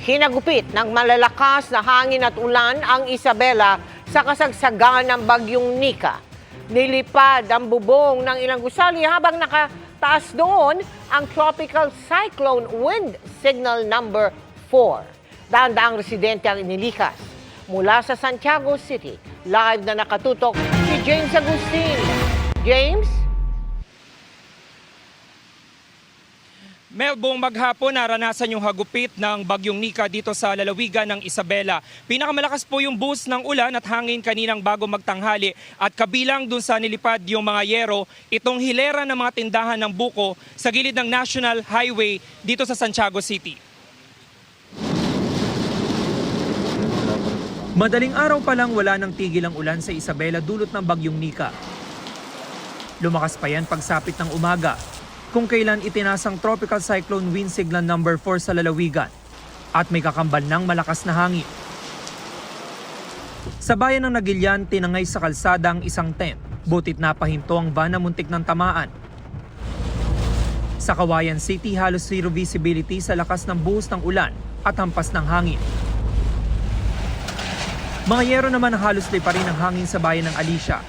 Hinagupit ng malalakas na hangin at ulan ang Isabela sa kasagsagan ng bagyong Nika. Nilipad ang bubong ng ilang gusali habang nakataas doon ang Tropical Cyclone Wind Signal number 4. Daang-daang residente ang inilikas. Mula sa Santiago City, live na nakatutok si James Agustin. James? Mel, buong maghapon naranasan yung hagupit ng bagyong Nika dito sa lalawigan ng Isabela. Pinakamalakas po yung buhos ng ulan at hangin kaninang bago magtanghali at kabilang dun sa nilipad yung mga yero, itong hilera ng mga tindahan ng buko sa gilid ng National Highway dito sa Santiago City. Madaling araw pa lang wala nang tigil ang ulan sa Isabela dulot ng bagyong Nika. Lumakas pa yan pagsapit ng umaga, kung kailan itinasang Tropical Cyclone Wind Signal number 4 sa lalawigan at may kakambal ng malakas na hangin. Sa bayan ng Nagilian, tinangay sa kalsada ang isang tent, butit napahinto ang van na muntik ng tamaan. Sa Kawayan City, halos zero visibility sa lakas ng buhos ng ulan at hampas ng hangin. Mga yero naman ang halos lipa rin ang hangin sa bayan ng Alicia.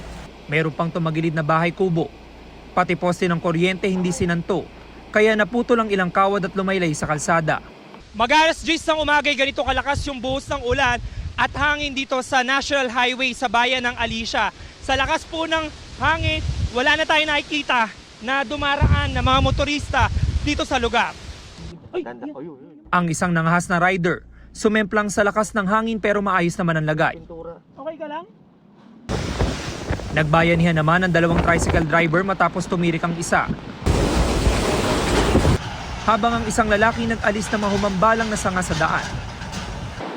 Meron pang tumagilid na bahay kubo. Pati poste ng kuryente hindi sinanto, kaya naputol ang ilang kawad at lumaylay sa kalsada. Mag-alas 10 ng umaga ganito kalakas yung buhos ng ulan at hangin dito sa National Highway sa bayan ng Alicia. Sa lakas po ng hangin, wala na tayo nakikita na dumaraan na mga motorista dito sa lugar. Ang isang nangahas na rider, sumemplang sa lakas ng hangin pero maayos naman ang lagay. Okay ka lang? Nagbayanihan naman ang dalawang tricycle driver matapos tumirik ang isa. Habang ang isang lalaki nag-alis na mahumambalang na sanga sa daan.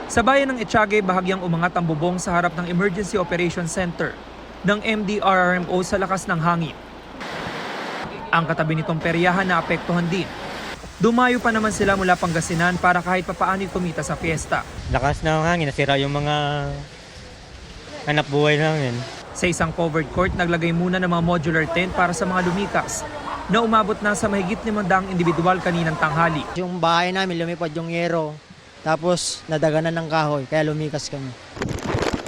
Sa bayan ng Etiague, bahagyang umangat ang bubong sa harap ng Emergency Operations Center ng MDRRMO sa lakas ng hangin. Ang katabi nitong peryahan na apektuhan din. Dumayo pa naman sila mula Pangasinan para kahit papaano kumita sa fiesta. Lakas ng hangin, nasira yung mga hanap buhay namin. Sa isang covered court, naglagay muna ng mga modular tent para sa mga lumikas na umabot na sa mahigit 500 individual kaninang tanghali. Yung bahay namin lumipad yung yero, tapos nadaganan ng kahoy, kaya lumikas kami.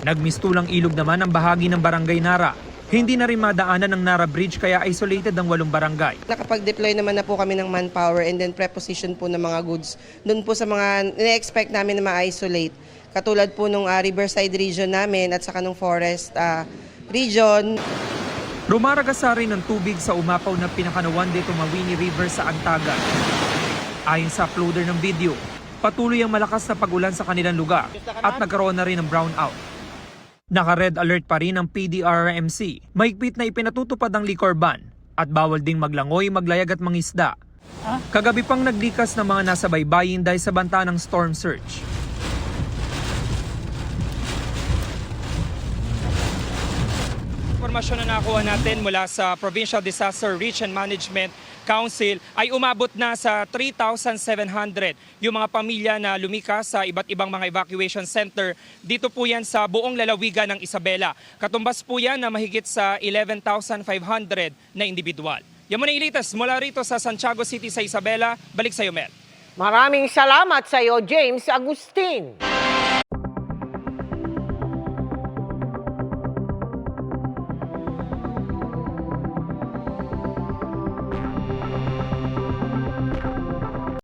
Nagmistulang ilog naman ang bahagi ng Barangay Nara. Hindi na rin madaanan ng Nara Bridge kaya isolated ang 8 barangay. Nakapag-deploy naman na po kami ng manpower and then preposition po ng mga goods doon po sa mga ina-expect namin na ma-isolate. Katulad po nung Riverside region namin at saka nung Forest region. Rumaragasa rin ng tubig sa umapaw na pinakanawan de Tumawini River sa Antagan. Ayon sa uploader ng video, patuloy ang malakas na pag-ulan sa kanilang lugar at nagkaroon na rin ng brownout. Naka-red alert pa rin ang PDRRMC. Mahigpit na ipinatutupad ang liquor ban at bawal ding maglangoy, maglayag at mangisda. Kagabi pang naglikas ng mga nasa baybayin dahil sa banta ng storm surge. Informasyon na nakuha natin mula sa Provincial Disaster Risk and Management Council ay umabot na sa 3,700 yung mga pamilya na lumikas sa iba't ibang mga evacuation center. Dito po yan sa buong lalawigan ng Isabela. Katumbas po yan na mahigit sa 11,500 na individual. Yan muna yung latest mula rito sa Santiago City sa Isabela. Balik sa iyo, Mel. Maraming salamat sa iyo, James Agustin.